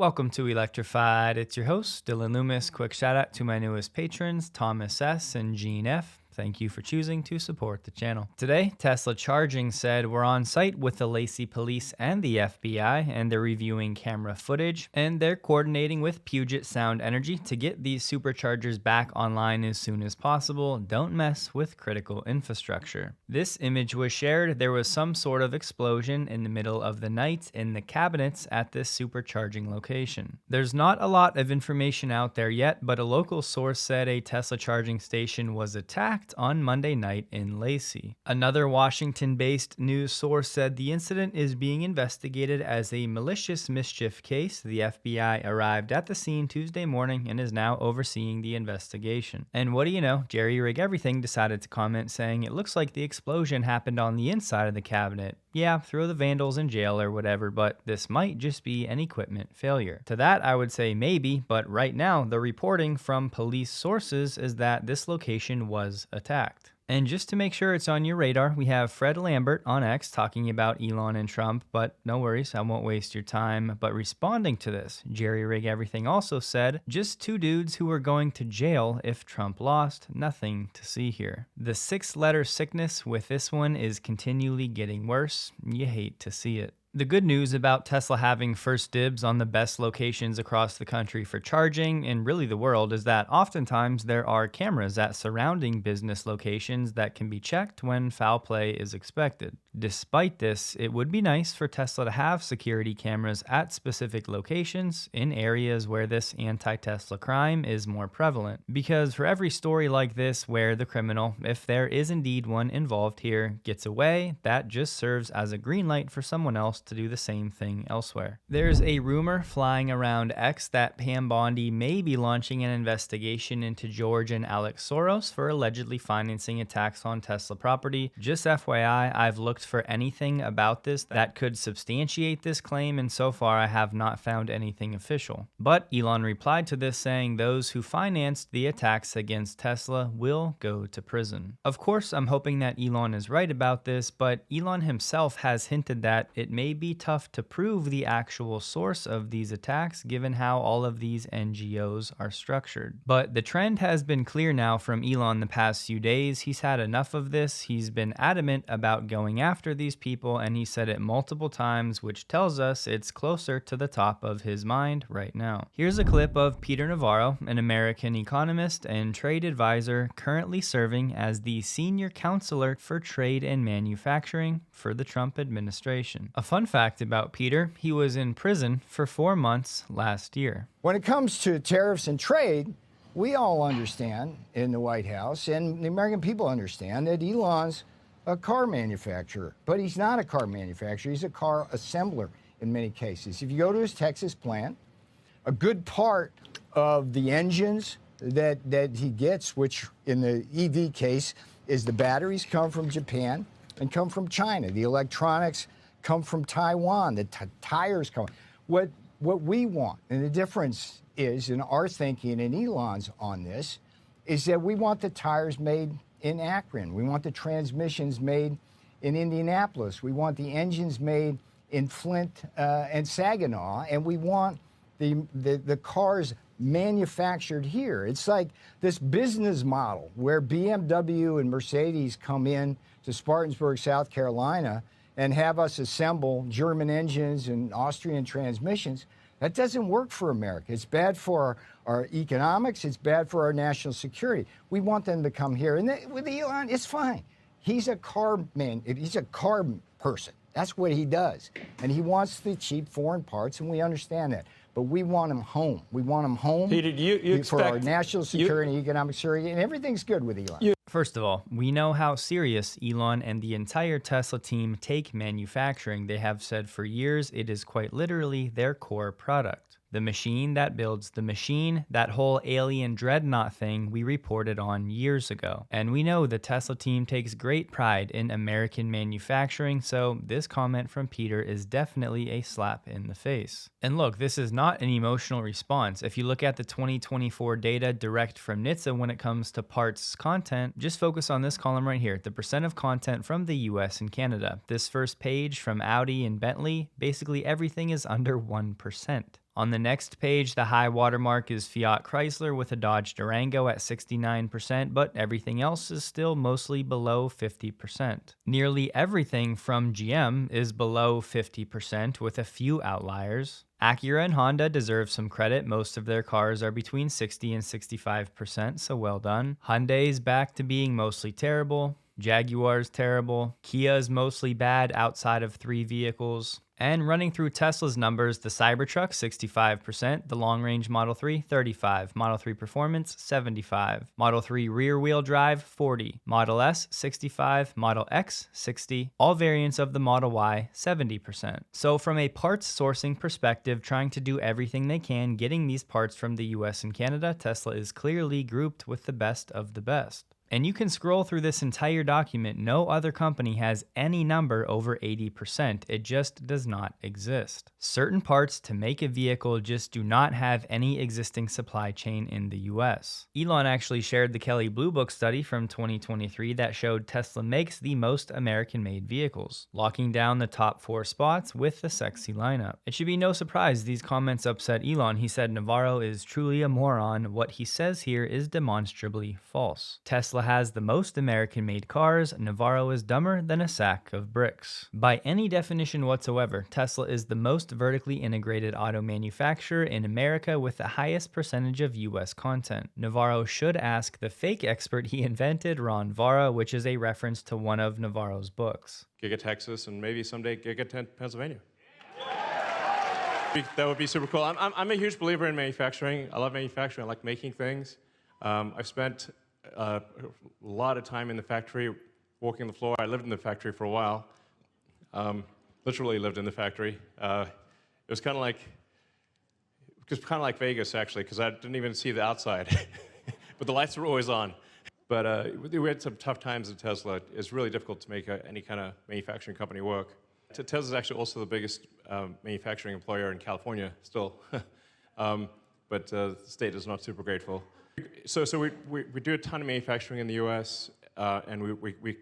Welcome to Electrified. It's your host, Dylan Loomis. Quick shout out to my newest patrons, Thomas S. and Gene F. Thank you for choosing to support the channel. Today, Tesla Charging said we're on site with the Lacey Police and the FBI, and they're reviewing camera footage, and they're coordinating with Puget Sound Energy to get these superchargers back online as soon as possible. Don't mess with critical infrastructure. This image was shared. There was some sort of explosion in the middle of the night in the cabinets at this supercharging location. There's not a lot of information out there yet, but a local source said a Tesla charging station was attacked on Monday night in Lacey. Another Washington-based news source said the incident is being investigated as a malicious mischief case. The FBI arrived at the scene Tuesday morning and is now overseeing the investigation. And what do you know, Jerry Rig Everything decided to comment saying it looks like the explosion happened on the inside of the cabinet. Yeah, throw the vandals in jail or whatever, but this might just be an equipment failure. To that, I would say maybe, but right now, the reporting from police sources is that this location was attacked. And just to make sure it's on your radar, we have Fred Lambert on X talking about Elon and Trump, but no worries, I won't waste your time. But responding to this, Jerry Rig Everything also said, just two dudes who were going to jail if Trump lost, nothing to see here. The 6-letter sickness with this one is continually getting worse. You hate to see it. The good news about Tesla having first dibs on the best locations across the country for charging, and really the world, is that oftentimes there are cameras at surrounding business locations that can be checked when foul play is expected. Despite this, it would be nice for Tesla to have security cameras at specific locations in areas where this anti-Tesla crime is more prevalent. Because for every story like this where the criminal, if there is indeed one involved here, gets away, that just serves as a green light for someone else to do the same thing elsewhere. There's a rumor flying around X that Pam Bondi may be launching an investigation into George and Alex Soros for allegedly financing attacks on Tesla property. Just FYI, I've looked for anything about this that could substantiate this claim, and so far I have not found anything official. But Elon replied to this saying those who financed the attacks against Tesla will go to prison. Of course, I'm hoping that Elon is right about this, but Elon himself has hinted that it may be tough to prove the actual source of these attacks given how all of these NGOs are structured. But the trend has been clear now from Elon the past few days. He's had enough of this. He's been adamant about going after these people, and he said it multiple times, which tells us it's closer to the top of his mind right now. Here's a clip of Peter Navarro, an American economist and trade advisor currently serving as the senior counselor for trade and manufacturing for the Trump administration. A fun fact about Peter, he was in prison for 4 months last year. When it comes to tariffs and trade, we all understand in the White House, and the American people understand, that Elon's a car manufacturer. But he's not a car manufacturer, he's a car assembler in many cases. If you go to his Texas plant, a good part of the engines that he gets, which in the EV case is the batteries, come from Japan and come from China. The electronics come from Taiwan. The tires come. What we want, and the difference is in our thinking and Elon's on this, is that we want the tires made in Akron. We want the transmissions made in Indianapolis. We want the engines made in Flint and Saginaw, and we want the cars manufactured here. It's like this business model where BMW and Mercedes come in to Spartanburg, South Carolina, and have us assemble German engines and Austrian transmissions. That doesn't work for America. It's bad for our economics. It's bad for our national security. We want them to come here. And with Elon, it's fine. He's a car man. He's a car person. That's what he does. And he wants the cheap foreign parts, and we understand that. But we want him home. We want him home. Peter, you for our national security and economic security, and everything's good with Elon. First of all, we know how serious Elon and the entire Tesla team take manufacturing. They have said for years it is quite literally their core product. The machine that builds the machine, that whole alien dreadnought thing we reported on years ago. And we know the Tesla team takes great pride in American manufacturing, so this comment from Peter is definitely a slap in the face. And look, this is not an emotional response. If you look at the 2024 data direct from NHTSA when it comes to parts content, just focus on this column right here, the percent of content from the US and Canada. This first page from Audi and Bentley, basically everything is under 1%. On the next page, the high watermark is Fiat Chrysler with a Dodge Durango at 69%, but everything else is still mostly below 50%. Nearly everything from GM is below 50%, with a few outliers. Acura and Honda deserve some credit. Most of their cars are between 60 and 65%, so well done. Hyundai's back to being mostly terrible. Jaguar's terrible. Kia's mostly bad outside of 3 vehicles. And running through Tesla's numbers, the Cybertruck, 65%, the long-range Model 3, 35%, Model 3 Performance, 75%, Model 3 rear-wheel drive, 40%, Model S, 65%, Model X, 60%, all variants of the Model Y, 70%. So from a parts sourcing perspective, trying to do everything they can getting these parts from the US and Canada, Tesla is clearly grouped with the best of the best. And you can scroll through this entire document. No other company has any number over 80%. It just does not exist. Certain parts to make a vehicle just do not have any existing supply chain in the US. Elon actually shared the Kelley Blue Book study from 2023 that showed Tesla makes the most American-made vehicles, locking down the top 4 spots with the sexy lineup. It should be no surprise these comments upset Elon. He said Navarro is truly a moron. What he says here is demonstrably false. Tesla has the most American-made cars. Navarro is dumber than a sack of bricks. By any definition whatsoever, Tesla is the most vertically integrated auto manufacturer in America with the highest percentage of US content. Navarro should ask the fake expert he invented, Ron Vara, which is a reference to one of Navarro's books. Giga Texas and maybe someday Giga Pennsylvania. That would be super cool. I'm a huge believer in manufacturing. I love manufacturing. I like making things. I've spent a lot of time in the factory, walking the floor. I lived in the factory for a while. Literally lived in the factory. It was kind of like Vegas, actually, because I didn't even see the outside. But the lights were always on. But we had some tough times at Tesla. It's really difficult to make any kind of manufacturing company work. Tesla is actually also the biggest manufacturing employer in California still. But the state is not super grateful. So we do a ton of manufacturing in the U.S., and we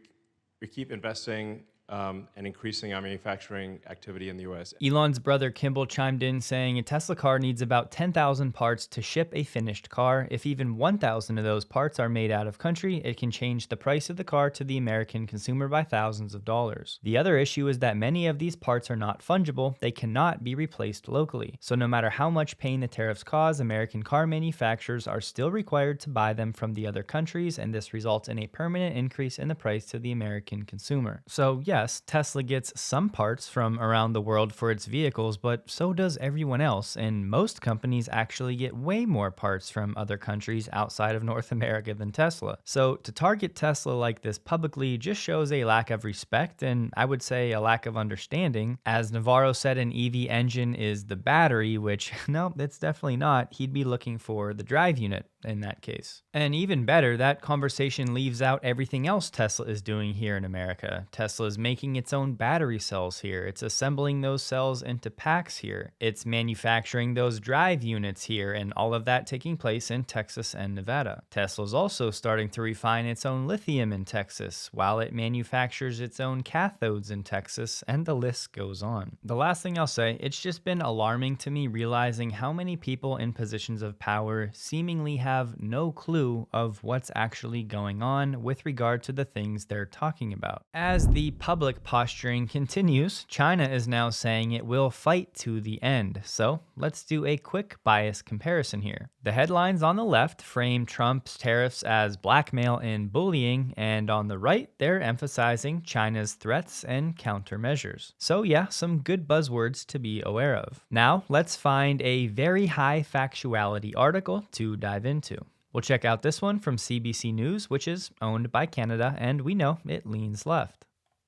keep investing and increasing our manufacturing activity in the U.S. Elon's brother Kimball chimed in saying a Tesla car needs about 10,000 parts to ship a finished car. If even 1,000 of those parts are made out of country, it can change the price of the car to the American consumer by thousands of dollars. The other issue is that many of these parts are not fungible. They cannot be replaced locally. So no matter how much pain the tariffs cause, American car manufacturers are still required to buy them from the other countries, and this results in a permanent increase in the price to the American consumer. So yes, Tesla gets some parts from around the world for its vehicles, but so does everyone else, and most companies actually get way more parts from other countries outside of North America than Tesla. So to target Tesla like this publicly just shows a lack of respect, and I would say a lack of understanding. As Navarro said, an EV engine is the battery, which no, it's definitely not. He'd be looking for the drive unit in that case. And even better, that conversation leaves out everything else Tesla is doing here in America. Tesla is making its own battery cells here. It's assembling those cells into packs here. It's manufacturing those drive units here, and all of that taking place in Texas and Nevada. Tesla's also starting to refine its own lithium in Texas, while it manufactures its own cathodes in Texas, and the list goes on. The last thing I'll say, it's just been alarming to me realizing how many people in positions of power seemingly have no clue of what's actually going on with regard to the things they're talking about. As the public posturing continues, China is now saying it will fight to the end. So let's do a quick bias comparison here. The headlines on the left frame Trump's tariffs as blackmail and bullying, and on the right, they're emphasizing China's threats and countermeasures. So yeah, some good buzzwords to be aware of. Now, let's find a very high factuality article to dive into. We'll check out this one from CBC News, which is owned by Canada, and we know it leans left.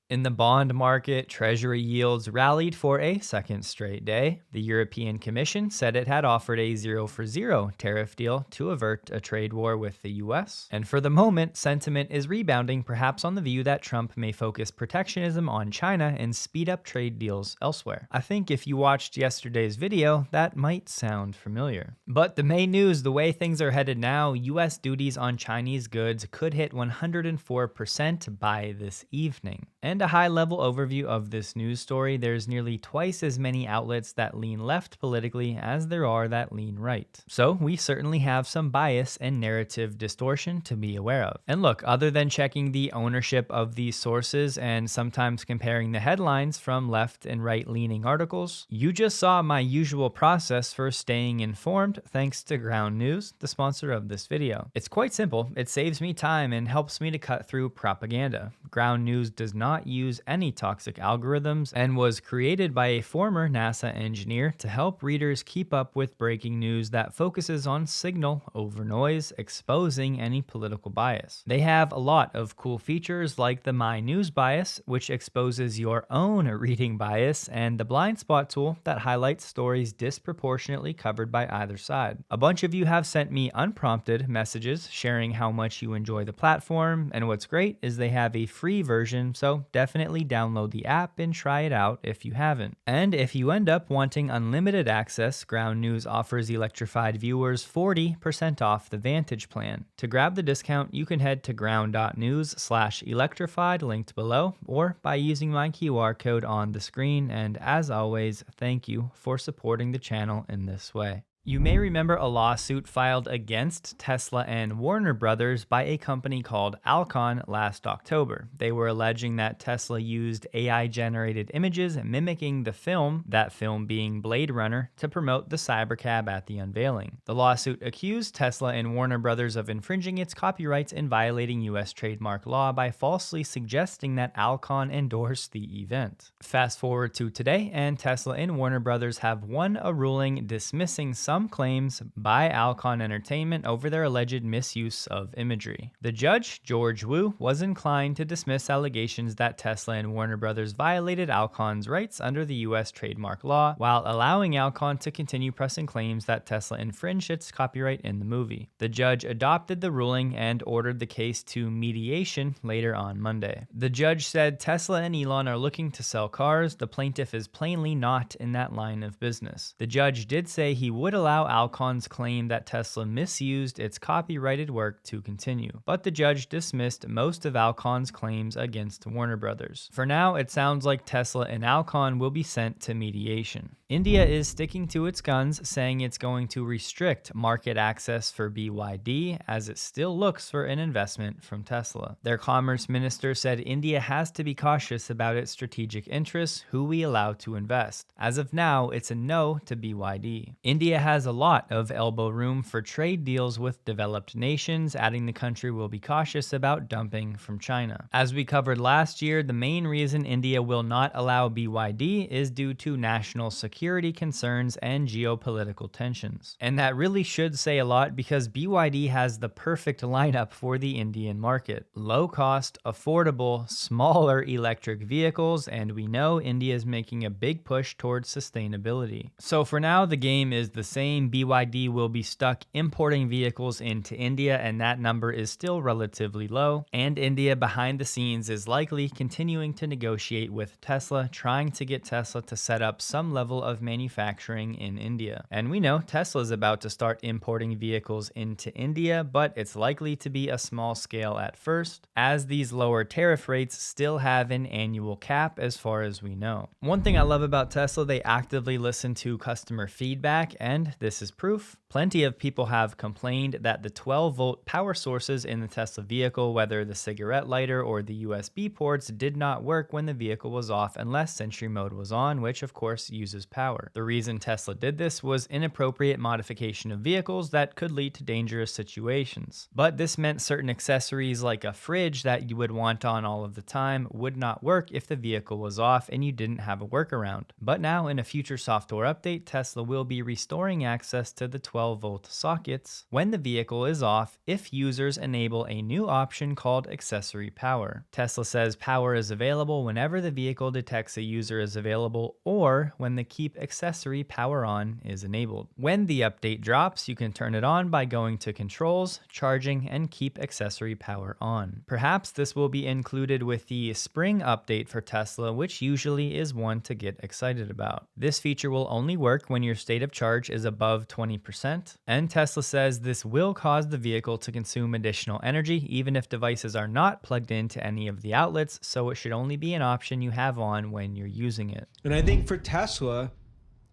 In the bond market, Treasury yields rallied for a second straight day. The European Commission said it had offered a 0-for-0 tariff deal to avert a trade war with the US. And for the moment, sentiment is rebounding, perhaps on the view that Trump may focus protectionism on China and speed up trade deals elsewhere. I think if you watched yesterday's video, that might sound familiar. But the main news, the way things are headed now, US duties on Chinese goods could hit 104% by this evening. And And a high-level overview of this news story, there's nearly twice as many outlets that lean left politically as there are that lean right. So we certainly have some bias and narrative distortion to be aware of. And look, other than checking the ownership of these sources and sometimes comparing the headlines from left and right-leaning articles, you just saw my usual process for staying informed thanks to Ground News, the sponsor of this video. It's quite simple. It saves me time and helps me to cut through propaganda. Ground News does not use any toxic algorithms and was created by a former NASA engineer to help readers keep up with breaking news that focuses on signal over noise, exposing any political bias. They have a lot of cool features like the My News bias, which exposes your own reading bias, and the blind spot tool that highlights stories disproportionately covered by either side. A bunch of you have sent me unprompted messages sharing how much you enjoy the platform, and what's great is they have a free version, so definitely download the app and try it out if you haven't. And if you end up wanting unlimited access, Ground News offers Electrified viewers 40% off the Vantage plan. To grab the discount, you can head to ground.news/electrified linked below, or by using my QR code on the screen. And as always, thank you for supporting the channel in this way. You may remember a lawsuit filed against Tesla and Warner Brothers by a company called Alcon last October. They were alleging that Tesla used AI-generated images mimicking the film, that film being Blade Runner, to promote the Cybercab at the unveiling. The lawsuit accused Tesla and Warner Brothers of infringing its copyrights and violating U.S. trademark law by falsely suggesting that Alcon endorsed the event. Fast forward to today, and Tesla and Warner Brothers have won a ruling dismissing some claims by Alcon Entertainment over their alleged misuse of imagery. The judge, George Wu, was inclined to dismiss allegations that Tesla and Warner Brothers violated Alcon's rights under the U.S. trademark law, while allowing Alcon to continue pressing claims that Tesla infringed its copyright in the movie. The judge adopted the ruling and ordered the case to mediation later on Monday. The judge said Tesla and Elon are looking to sell cars. The plaintiff is plainly not in that line of business. The judge did say he would allow Alcon's claim that Tesla misused its copyrighted work to continue, but the judge dismissed most of Alcon's claims against Warner Brothers. For now, it sounds like Tesla and Alcon will be sent to mediation. India is sticking to its guns, saying it's going to restrict market access for BYD as it still looks for an investment from Tesla. Their commerce minister said India has to be cautious about its strategic interests, who we allow to invest. As of now, it's a no to BYD. India has a lot of elbow room for trade deals with developed nations, adding the country will be cautious about dumping from China. As we covered last year, the main reason India will not allow BYD is due to national security concerns and geopolitical tensions. And that really should say a lot because BYD has the perfect lineup for the Indian market. Low cost, affordable, smaller electric vehicles, and we know India is making a big push towards sustainability. So for now, the game is the same. BYD will be stuck importing vehicles into India, and that number is still relatively low. And India behind the scenes is likely continuing to negotiate with Tesla, trying to get Tesla to set up some level of manufacturing in India. And we know Tesla is about to start importing vehicles into India, but it's likely to be a small scale at first, as these lower tariff rates still have an annual cap as far as we know. One thing I love about Tesla, they actively listen to customer feedback, and this is proof. Plenty of people have complained that the 12-volt power sources in the Tesla vehicle, whether the cigarette lighter or the USB ports, did not work when the vehicle was off unless Sentry mode was on, which of course uses power. The reason Tesla did this was inappropriate modification of vehicles that could lead to dangerous situations. But this meant certain accessories like a fridge that you would want on all of the time would not work if the vehicle was off and you didn't have a workaround. But now in a future software update, Tesla will be restoring access to the 12-volt sockets when the vehicle is off if users enable a new option called accessory power. Tesla says power is available whenever the vehicle detects a user is available or when the keep accessory power on is enabled. When the update drops, you can turn it on by going to controls, charging, and keep accessory power on. Perhaps this will be included with the spring update for Tesla, which usually is one to get excited about. This feature will only work when your state of charge is above 20%. And Tesla says this will cause the vehicle to consume additional energy, even if devices are not plugged into any of the outlets, so it should only be an option you have on when you're using it. And I think for Tesla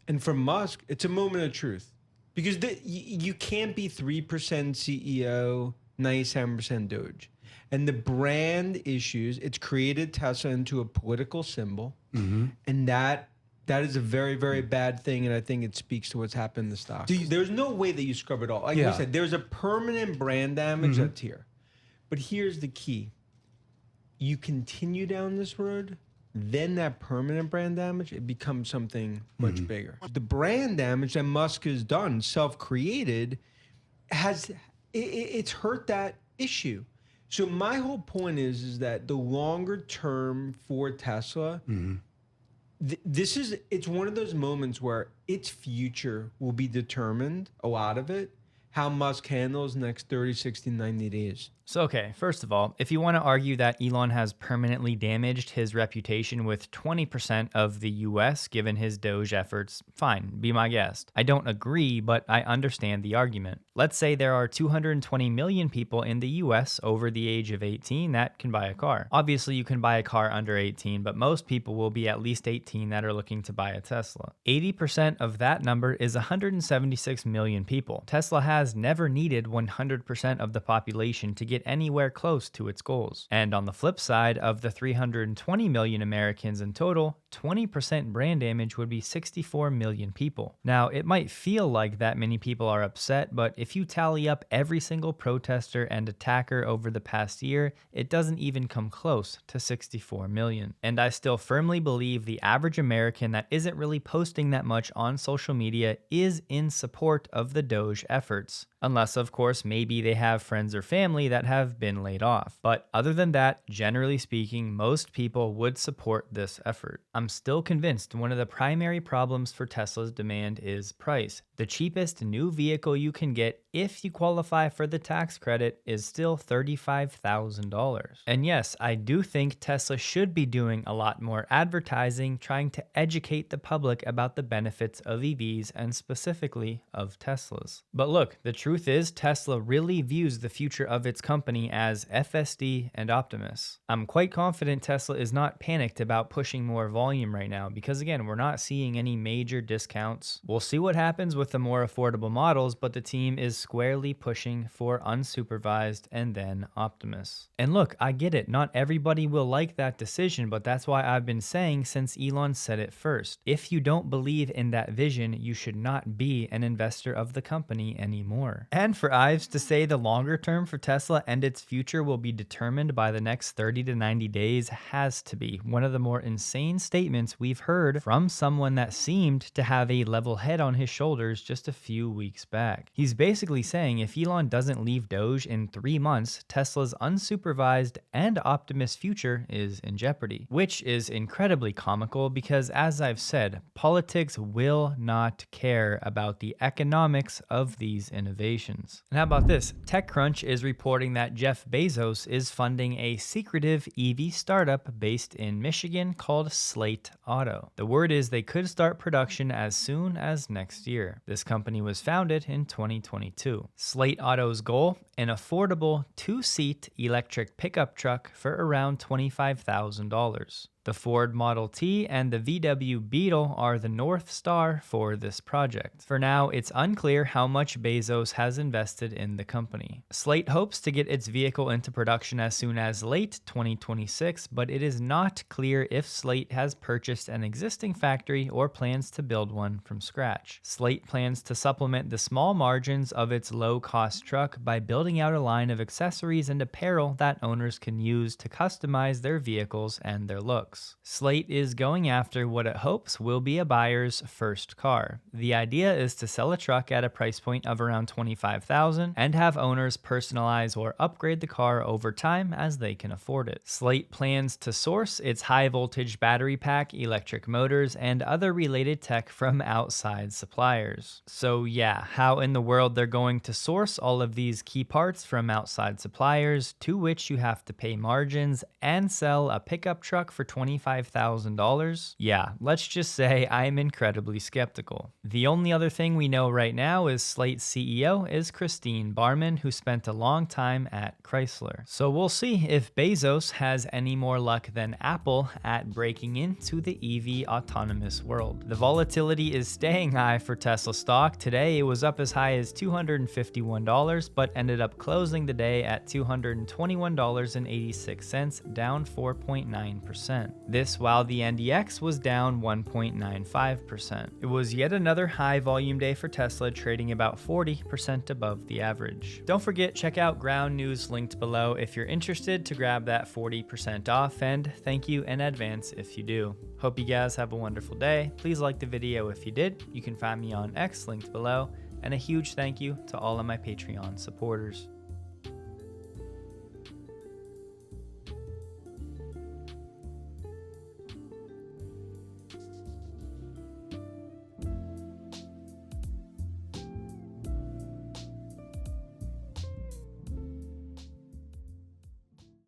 and for Musk, it's a moment of truth. Because you can't be 3% CEO, 97% Doge. And the brand issues, it's created Tesla into a political symbol. And that is a very, very bad thing. And I think it speaks to what's happened in the stock. There's no way that you scrub it all. Like I said, there's a permanent brand damage that's here. But here's the key. You continue down this road, then that permanent brand damage, it becomes something much bigger. The brand damage that Musk has done, self-created, it's hurt that issue. So my whole point is that the longer term for Tesla, it's one of those moments where its future will be determined, a lot of it, how Musk handles the next 30, 60, 90 days. So, okay, first of all, if you want to argue that Elon has permanently damaged his reputation with 20% of the US given his Doge efforts, fine, be my guest. I don't agree, but I understand the argument. Let's say there are 220 million people in the US over the age of 18 that can buy a car. Obviously, you can buy a car under 18, but most people will be at least 18 that are looking to buy a Tesla. 80% of that number is 176 million people. Tesla has never needed 100% of the population to get anywhere close to its goals. And on the flip side, of the 320 million Americans in total, 20% brand damage would be 64 million people. Now, it might feel like that many people are upset, but if you tally up every single protester and attacker over the past year, it doesn't even come close to 64 million. And I still firmly believe the average American that isn't really posting that much on social media is in support of the Doge efforts. Unless, of course, maybe they have friends or family that have been laid off. But other than that, generally speaking, most people would support this effort. I'm still convinced one of the primary problems for Tesla's demand is price. The cheapest new vehicle you can get if you qualify for the tax credit is still $35,000. And yes, I do think Tesla should be doing a lot more advertising, trying to educate the public about the benefits of EVs and specifically of Teslas. But look, the truth is Tesla really views the future of its company as FSD and Optimus. I'm quite confident Tesla is not panicked about pushing more volume right now because again, we're not seeing any major discounts. We'll see what happens with the more affordable models, but the team is squarely pushing for unsupervised and then Optimus. And look, I get it, not everybody will like that decision, but that's why I've been saying since Elon said it first. If you don't believe in that vision, you should not be an investor of the company anymore. And for Ives to say the longer term for Tesla and its future will be determined by the next 30 to 90 days has to be one of the more insane statements we've heard from someone that seemed to have a level head on his shoulders just a few weeks back. He's basically saying if Elon doesn't leave Doge in 3 months, Tesla's unsupervised and Optimus future is in jeopardy, which is incredibly comical because, as I've said, politics will not care about the economics of these innovations. And how about this? TechCrunch is reporting that Jeff Bezos is funding a secretive EV startup based in Michigan called Slate Auto. The word is they could start production as soon as next year. This company was founded in 2022. Slate Auto's goal? An affordable 2-seat electric pickup truck for around $25,000. The Ford Model T and the VW Beetle are the North Star for this project. For now, it's unclear how much Bezos has invested in the company. Slate hopes to get its vehicle into production as soon as late 2026, but it is not clear if Slate has purchased an existing factory or plans to build one from scratch. Slate plans to supplement the small margins of its low-cost truck by building out a line of accessories and apparel that owners can use to customize their vehicles and their looks. Slate is going after what it hopes will be a buyer's first car. The idea is to sell a truck at a price point of around $25,000 and have owners personalize or upgrade the car over time as they can afford it. Slate plans to source its high voltage battery pack, electric motors, and other related tech from outside suppliers. So yeah, how in the world they're going to source all of these key parts from outside suppliers to which you have to pay margins and sell a pickup truck for $25,000 $25,000? Yeah, let's just say I'm incredibly skeptical. The only other thing we know right now is Slate's CEO is Christine Barman, who spent a long time at Chrysler. So we'll see if Bezos has any more luck than Apple at breaking into the EV autonomous world. The volatility is staying high for Tesla stock. Today it was up as high as $251, but ended up closing the day at $221.86, down 4.9%. This while the NDX was down 1.95%. It was yet another high volume day for Tesla, trading about 40% above the average. Don't forget, check out Ground News linked below if you're interested to grab that 40% off, and thank you in advance if you do. Hope you guys have a wonderful day. Please like the video if you did. You can find me on X linked below, and a huge thank you to all of my Patreon supporters.